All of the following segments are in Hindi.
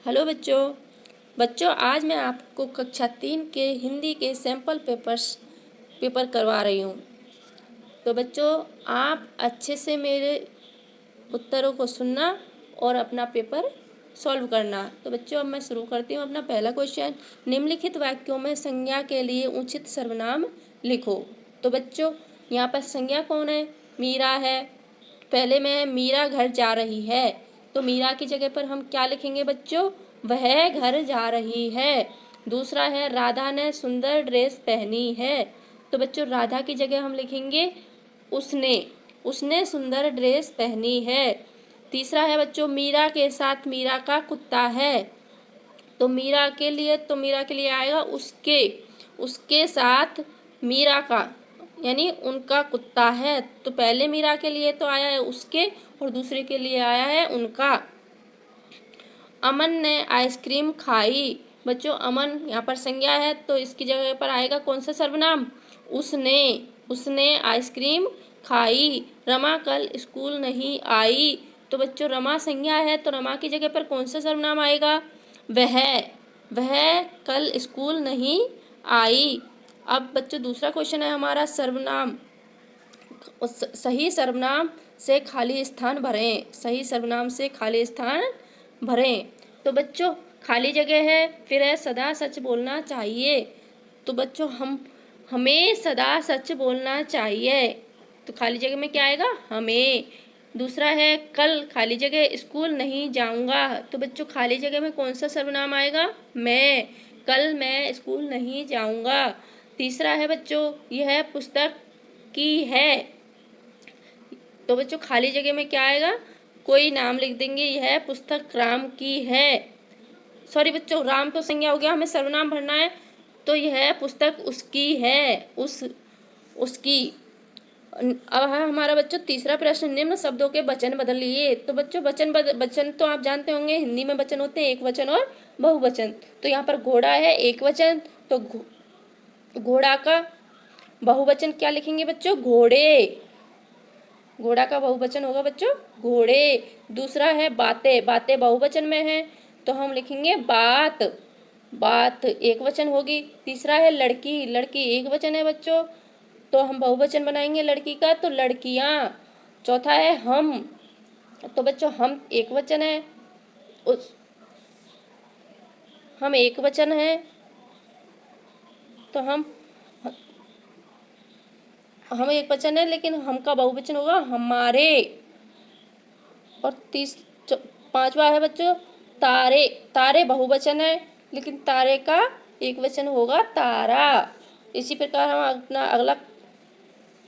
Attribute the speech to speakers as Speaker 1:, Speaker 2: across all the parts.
Speaker 1: हेलो बच्चों। आज मैं आपको कक्षा 3 के हिंदी के सैम्पल पेपर करवा रही हूँ। तो बच्चों, आप अच्छे से मेरे उत्तरों को सुनना और अपना पेपर सॉल्व करना। तो बच्चों, अब मैं शुरू करती हूँ अपना पहला क्वेश्चन। निम्नलिखित वाक्यों में संज्ञा के लिए उचित सर्वनाम लिखो। तो बच्चों, यहाँ पर संज्ञा कौन है? मीरा है। पहले में मीरा घर जा रही है, तो मीरा की जगह पर हम क्या लिखेंगे बच्चों? वह घर जा रही है। दूसरा है राधा ने सुंदर ड्रेस पहनी है, तो बच्चों राधा की जगह हम लिखेंगे उसने। उसने सुंदर ड्रेस पहनी है। तीसरा है बच्चों मीरा के साथ मीरा का कुत्ता है, तो मीरा के लिए आएगा उसके। उसके साथ मीरा का यानी उनका कुत्ता है, तो पहले मीरा के लिए तो आया है उसके और दूसरे के लिए आया है उनका। अमन ने आइसक्रीम खाई। बच्चों अमन यहाँ पर संज्ञा है, तो इसकी जगह पर आएगा कौन सा सर्वनाम? उसने। उसने आइसक्रीम खाई। रमा कल स्कूल नहीं आई, तो बच्चों रमा संज्ञा है, तो रमा की जगह पर कौन सा सर्वनाम आएगा? वह। वह कल स्कूल नहीं आई। अब बच्चों दूसरा क्वेश्चन है हमारा सर्वनाम। सही सर्वनाम से खाली स्थान भरें। सही सर्वनाम से खाली स्थान भरें। तो बच्चों खाली जगह है, फिर है सदा सच बोलना चाहिए। तो बच्चों हमें सदा सच बोलना चाहिए, तो खाली जगह में क्या आएगा? हमें। दूसरा है कल खाली जगह स्कूल नहीं जाऊंगा, तो बच्चों खाली जगह में कौन सा सर्वनाम आएगा? मैं। कल मैं स्कूल नहीं जाऊंगा। तीसरा है बच्चों यह पुस्तक की है, तो बच्चों खाली जगह में क्या आएगा? कोई नाम लिख देंगे, यह पुस्तक राम की है। सॉरी बच्चों, राम तो संज्ञा हो गया, हमें सर्वनाम भरना है, तो यह पुस्तक उसकी है। उसकी। अब है हमारा बच्चों तीसरा प्रश्न। निम्न शब्दों के वचन बदलिए। तो बच्चों वचन तो आप जानते होंगे, हिंदी में वचन होते हैं एक वचन और बहुवचन। तो यहाँ पर घोड़ा है एक वचन, तो घोड़ा का बहुवचन क्या लिखेंगे बच्चों? घोड़े। घोड़ा का बहुवचन होगा बच्चों घोड़े। दूसरा है बातें। बातें बहुवचन में है, तो हम लिखेंगे बात। बात एक वचन होगी। तीसरा है लड़की। लड़की एक वचन है बच्चों, तो हम बहुवचन बनाएंगे लड़की का, तो लड़कियां। चौथा है हम, तो बच्चों हम एक वचन है, उस हम एक वचन है, तो हम एक वचन है, लेकिन हम का बहुवचन होगा हमारे। और पांचवा है बच्चों तारे। तारे बहुवचन है, लेकिन तारे का एक वचन होगा तारा। इसी प्रकार हम अपना अगला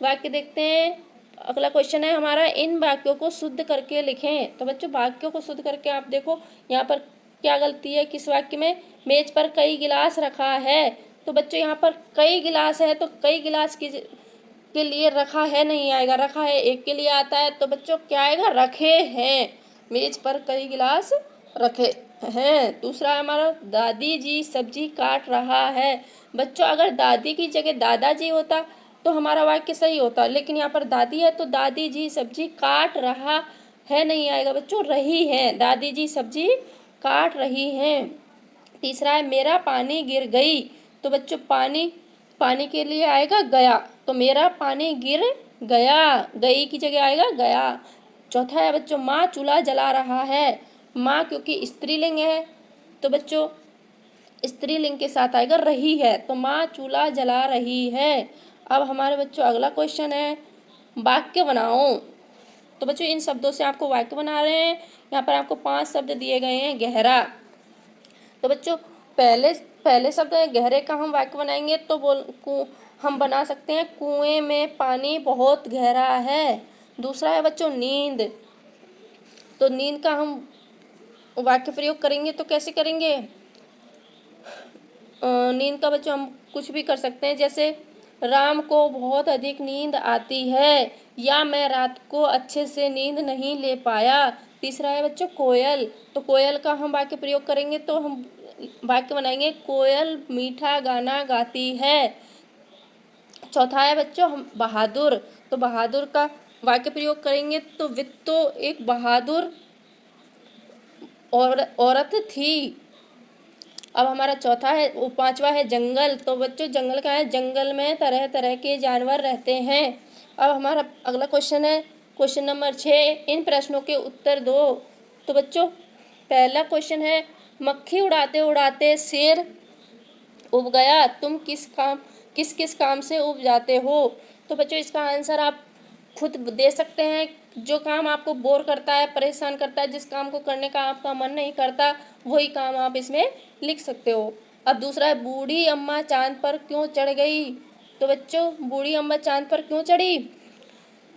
Speaker 1: वाक्य देखते हैं। अगला क्वेश्चन है हमारा, इन वाक्यों को शुद्ध करके लिखें। तो बच्चों वाक्यों को शुद्ध करके आप देखो यहाँ पर क्या गलती है किस वाक्य में? मेज पर कई गिलास रखा है, तो बच्चों यहाँ पर कई गिलास है, तो कई गिलास के लिए रखा है नहीं आएगा, रखा है एक के लिए आता है, तो बच्चों क्या आएगा? रखे हैं। मेज पर कई गिलास रखे हैं। दूसरा है हमारा, दादी जी सब्जी काट रहा है। बच्चों अगर दादी की जगह दादाजी होता तो हमारा वाक्य सही होता, लेकिन यहाँ पर दादी है, तो दादी जी सब्जी काट रहा है नहीं आएगा बच्चों, रही है। दादी जी सब्जी काट रही हैं। तीसरा है मेरा पानी गिर गई, तो बच्चों पानी के लिए आएगा गया, तो मेरा पानी गिर गया। गई की जगह आएगा गया। चौथा है बच्चों माँ चूल्हा जला रहा है। माँ क्योंकि स्त्रीलिंग है, तो बच्चों स्त्रीलिंग के साथ आएगा रही है, तो माँ चूल्हा जला रही है। अब हमारे बच्चों अगला क्वेश्चन है, वाक्य बनाओ। तो बच्चों इन शब्दों से आपको वाक्य बना रहे हैं। यहाँ पर आपको 5 शब्द दिए गए हैं। गहरा, तो बच्चों पहले शब्द है गहरे का हम वाक्य बनाएंगे, तो हम बना सकते हैं कुएं में पानी बहुत गहरा है। दूसरा है बच्चों नींद, तो नींद का हम वाक्य प्रयोग करेंगे तो कैसे करेंगे? नींद का बच्चों हम कुछ भी कर सकते हैं, जैसे राम को बहुत अधिक नींद आती है, या मैं रात को अच्छे से नींद नहीं ले पाया। तीसरा है बच्चों कोयल, तो कोयल का हम वाक्य प्रयोग करेंगे तो हम वाक्य बनाएंगे कोयल मीठा गाना गाती है। चौथा है बच्चों हम बहादुर, तो बहादुर का वाक्य प्रयोग करेंगे तो वित्तो एक बहादुर और औरत थी। अब हमारा चौथा है, वो पांचवा है जंगल। तो बच्चों जंगल का है, जंगल में तरह तरह के जानवर रहते हैं। अब हमारा अगला क्वेश्चन है क्वेश्चन नंबर 6, इन प्रश्नों के उत्तर दो। तो बच्चों पहला क्वेश्चन है, मक्खी उड़ाते उड़ाते शेर उब गया, तुम किस किस काम से उब जाते हो। तो बच्चों इसका आंसर आप खुद दे सकते हैं। जो काम आपको बोर करता है, परेशान करता है, जिस काम को करने का आपका मन नहीं करता, वही काम आप इसमें लिख सकते हो। अब दूसरा है, बूढ़ी अम्मा चांद पर क्यों चढ़ गई। तो बच्चों बूढ़ी अम्मा चांद पर क्यों चढ़ी।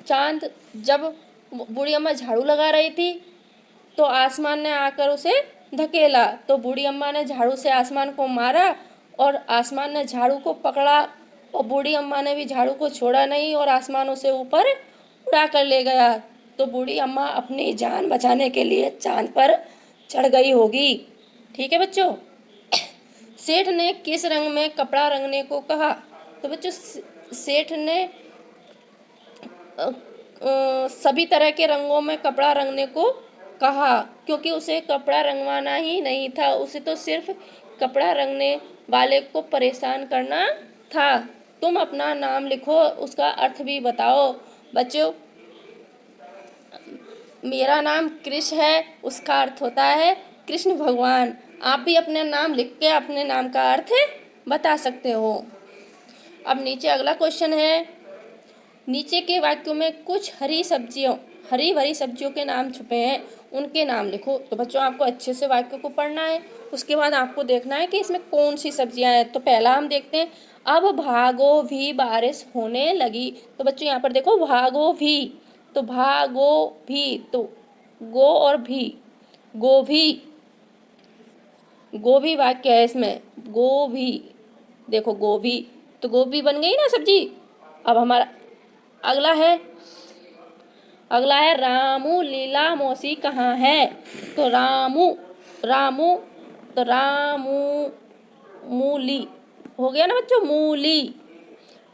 Speaker 1: चांद जब बूढ़ी अम्मा झाड़ू लगा रही थी तो आसमान ने आकर उसे धकेला, तो बूढ़ी अम्मा ने झाड़ू से आसमान को मारा और आसमान ने झाड़ू को पकड़ा, और बूढ़ी अम्मा ने भी झाड़ू को छोड़ा नहीं और आसमान उसे ऊपर उड़ा कर ले गया। तो बूढ़ी अम्मा अपनी जान बचाने के लिए चांद पर चढ़ गई होगी। ठीक है बच्चों। सेठ ने किस रंग में कपड़ा रंगने को कहा। तो बच्चों सेठ ने सभी तरह के रंगों में कपड़ा रंगने को कहा, क्योंकि उसे कपड़ा रंगवाना ही नहीं था, उसे तो सिर्फ कपड़ा रंगने वाले को परेशान करना था। तुम अपना नाम लिखो, उसका अर्थ भी बताओ। बच्चों मेरा नाम कृष्ण है, उसका अर्थ होता है कृष्ण भगवान। आप भी अपने नाम लिख के अपने नाम का अर्थ बता सकते हो। अब नीचे अगला क्वेश्चन है, नीचे के वाक्यों में कुछ हरी भरी सब्जियों के नाम छुपे हैं, उनके नाम लिखो। तो बच्चों आपको अच्छे से वाक्य को पढ़ना है, उसके बाद आपको देखना है कि इसमें कौन सी सब्जियां हैं। तो पहला हम देखते हैं, अब भागो भी बारिश होने लगी। तो बच्चों यहाँ पर देखो भागो भी, तो भागो भी, तो गो और भी, गोभी वाक्य है इसमें, गोभी, देखो गोभी, तो गोभी बन गई ना सब्जी। अब हमारा अगला है रामू लीला मौसी कहाँ है। तो रामू तो मूली हो गया ना बच्चों, मूली।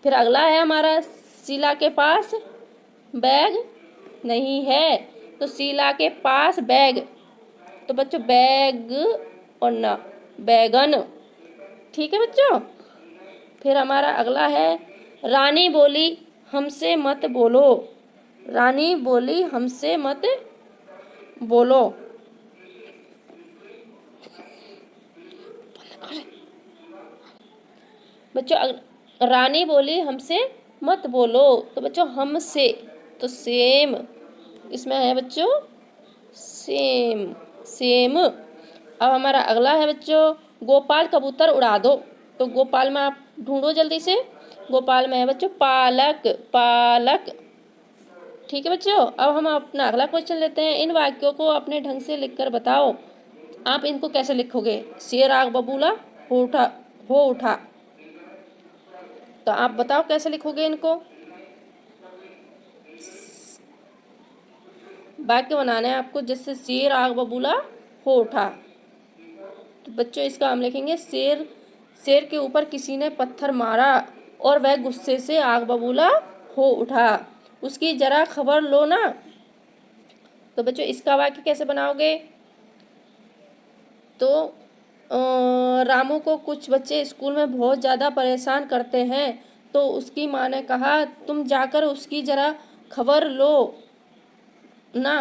Speaker 1: फिर अगला है हमारा, शीला के पास बैग नहीं है। तो शीला के पास बैग, तो बच्चों बैग और ना बैगन। ठीक है बच्चों। फिर हमारा अगला है, रानी बोली हमसे मत बोलो। रानी बोली हमसे मत बोलो। बच्चों रानी बोली हमसे मत बोलो, तो बच्चों हमसे, तो सेम इसमें है बच्चों, सेम। अब हमारा अगला है बच्चों, गोपाल कबूतर उड़ा दो। तो गोपाल में आप ढूंढो जल्दी से, गोपाल में है बच्चों पालक। ठीक है बच्चों। अब हम अपना अगला क्वेश्चन लेते हैं, इन वाक्यों को अपने ढंग से लिखकर बताओ। आप इनको कैसे लिखोगे। शेर आग बबूला हो उठा, तो आप बताओ कैसे लिखोगे इनको। वाक्य बनाना है आपको, जिससे शेर आग बबूला हो उठा। तो बच्चों इसका हम लिखेंगे, शेर के ऊपर किसी ने पत्थर मारा और वह गुस्से से आग बबूला हो उठा, उसकी जरा खबर लो ना। तो बच्चों इसका वाक्य कैसे बनाओगे। तो रामू को कुछ बच्चे स्कूल में बहुत ज़्यादा परेशान करते हैं, तो उसकी माँ ने कहा तुम जाकर उसकी जरा खबर लो ना।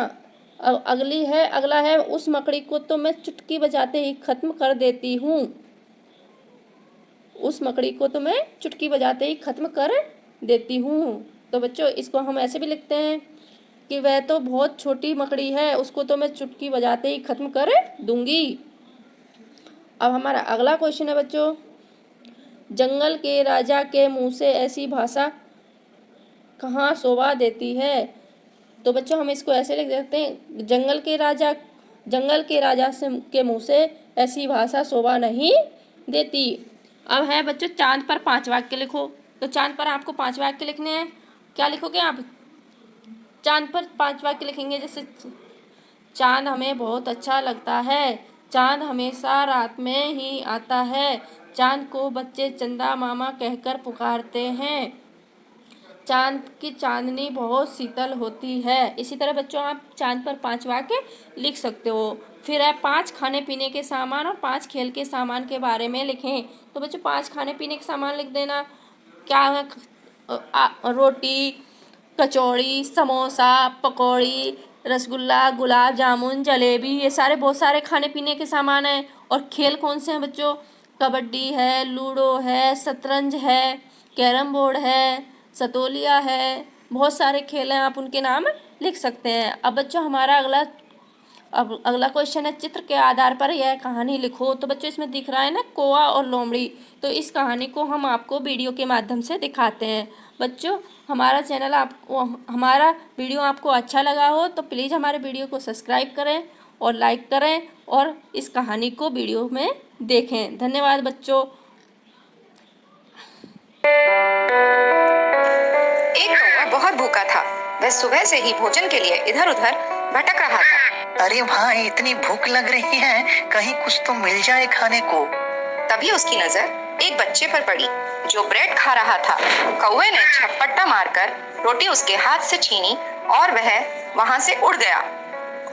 Speaker 1: अगला है, उस मकड़ी को तो मैं चुटकी बजाते ही खत्म कर देती हूँ। उस मकड़ी को तो मैं चुटकी बजाते ही खत्म कर देती हूँ। तो बच्चों इसको हम ऐसे भी लिखते हैं कि वह तो बहुत छोटी मकड़ी है, उसको तो मैं चुटकी बजाते ही खत्म कर दूंगी। अब हमारा अगला क्वेश्चन है बच्चों, जंगल के राजा के मुंह से ऐसी भाषा कहाँ शोभा देती है। तो बच्चों हम इसको ऐसे लिख देते हैं, जंगल के राजा के मुंह से ऐसी भाषा शोभा नहीं देती। अब है बच्चों, चांद पर 5 वाक्य लिखो। तो चांद पर आपको 5 वाक्य लिखने हैं। क्या लिखोगे आप। चांद पर 5 वाक्य लिखेंगे, जैसे चांद हमें बहुत अच्छा लगता है, चांद हमेशा रात में ही आता है, चांद को बच्चे चंदा मामा कहकर पुकारते हैं, चांद की चांदनी बहुत शीतल होती है। इसी तरह बच्चों आप चांद पर 5 वाक्य लिख सकते हो। फिर है 5 खाने पीने के सामान और 5 खेल के सामान के बारे में लिखें। तो बच्चों 5 खाने पीने के सामान लिख देना। क्या है? रोटी, कचौड़ी, समोसा, पकौड़ी, रसगुल्ला, गुलाब जामुन, जलेबी, ये सारे बहुत सारे खाने पीने के सामान हैं। और खेल कौन से हैं बच्चों? कबड्डी है, लूडो है, शतरंज है, कैरम बोर्ड है, सतोलिया है, बहुत सारे खेल हैं, आप उनके नाम लिख सकते हैं। अब बच्चों हमारा अगला क्वेश्चन है, चित्र के आधार पर यह कहानी लिखो। तो बच्चों इसमें दिख रहा है ना कौवा और लोमड़ी, तो इस कहानी को हम आपको वीडियो के माध्यम से दिखाते हैं। बच्चों हमारा वीडियो आपको अच्छा लगा हो तो प्लीज़ हमारे वीडियो को सब्सक्राइब करें और लाइक करें और इस कहानी को वीडियो में देखें। धन्यवाद बच्चों।
Speaker 2: एक कौवा बहुत भूखा था। वह सुबह से ही भोजन के लिए इधर उधर भटक रहा था।
Speaker 3: अरे भाई, इतनी भूख लग रही है, कहीं कुछ तो मिल जाए खाने को।
Speaker 2: तभी उसकी नजर एक बच्चे पर पड़ी जो ब्रेड खा रहा था। कौवे ने झपट्टा मारकर रोटी उसके हाथ से छीनी और वह वहां से उड़ गया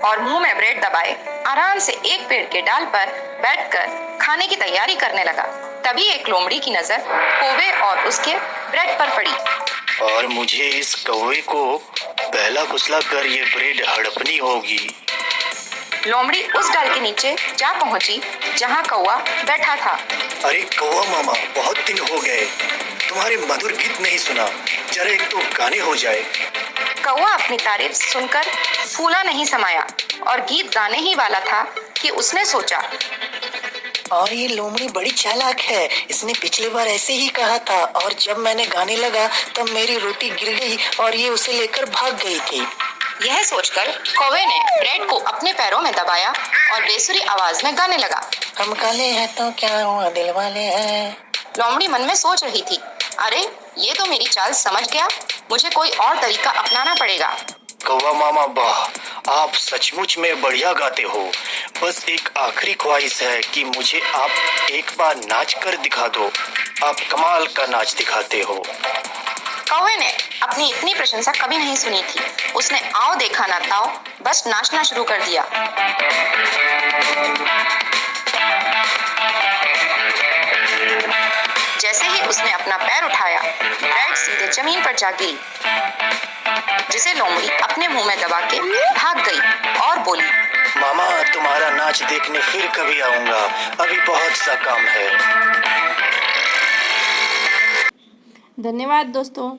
Speaker 2: और मुंह में ब्रेड दबाए आराम से एक पेड़ के डाल पर बैठकर खाने की तैयारी करने लगा। तभी एक लोमड़ी की नजर कौवे और उसके ब्रेड पर पड़ी।
Speaker 3: और मुझे इस कौवे को बहला फुसला कर ये ब्रेड हड़पनी होगी।
Speaker 2: लोमड़ी उस डाल के नीचे जा पहुंची जहां कौवा बैठा था।
Speaker 3: अरे कौवा मामा, बहुत दिन हो गए, तुम्हारे मधुर गीत नहीं सुना, जरा एक तो गाने हो जाए।
Speaker 2: कौवा अपनी तारीफ सुनकर फूला नहीं समाया और गीत गाने ही वाला था कि उसने सोचा,
Speaker 3: और ये लोमड़ी बड़ी चालाक है, इसने पिछली बार ऐसे ही कहा था और जब मैंने गाने लगा तब मेरी रोटी गिर गई और ये उसे लेकर भाग गई थी।
Speaker 2: यह सोचकर कौवे ने ब्रेड को अपने पैरों में दबाया और बेसुरी आवाज में गाने लगा।
Speaker 3: हम काले हैं तो क्या हुआ, दिल वाले हैं।
Speaker 2: लोमड़ी मन में सोच रही थी, अरे ये तो मेरी चाल समझ गया, मुझे कोई और तरीका अपनाना पड़ेगा।
Speaker 3: कौवा मामा वाह, आप सचमुच में बढ़िया गाते हो। बस एक आखिरी ख्वाहिश है कि मुझे आप एक बार नाच कर दिखा दो। आप कमाल का नाच दिखाते हो।
Speaker 2: कौवे ने अपनी इतनी प्रशंसा कभी नहीं सुनी थी। उसने आओ देखा ना ताओ बस नाचना शुरू कर दिया। जैसे ही उसने अपना पैर उठाया, ब्रेड सीधे जमीन पर जा गिरी, जिसे लोमड़ी अपने मुंह में दबा के भाग गई और बोली,
Speaker 3: मामा तुम्हारा नाच देखने फिर कभी आऊंगा, अभी बहुत सा काम है।
Speaker 1: धन्यवाद दोस्तों।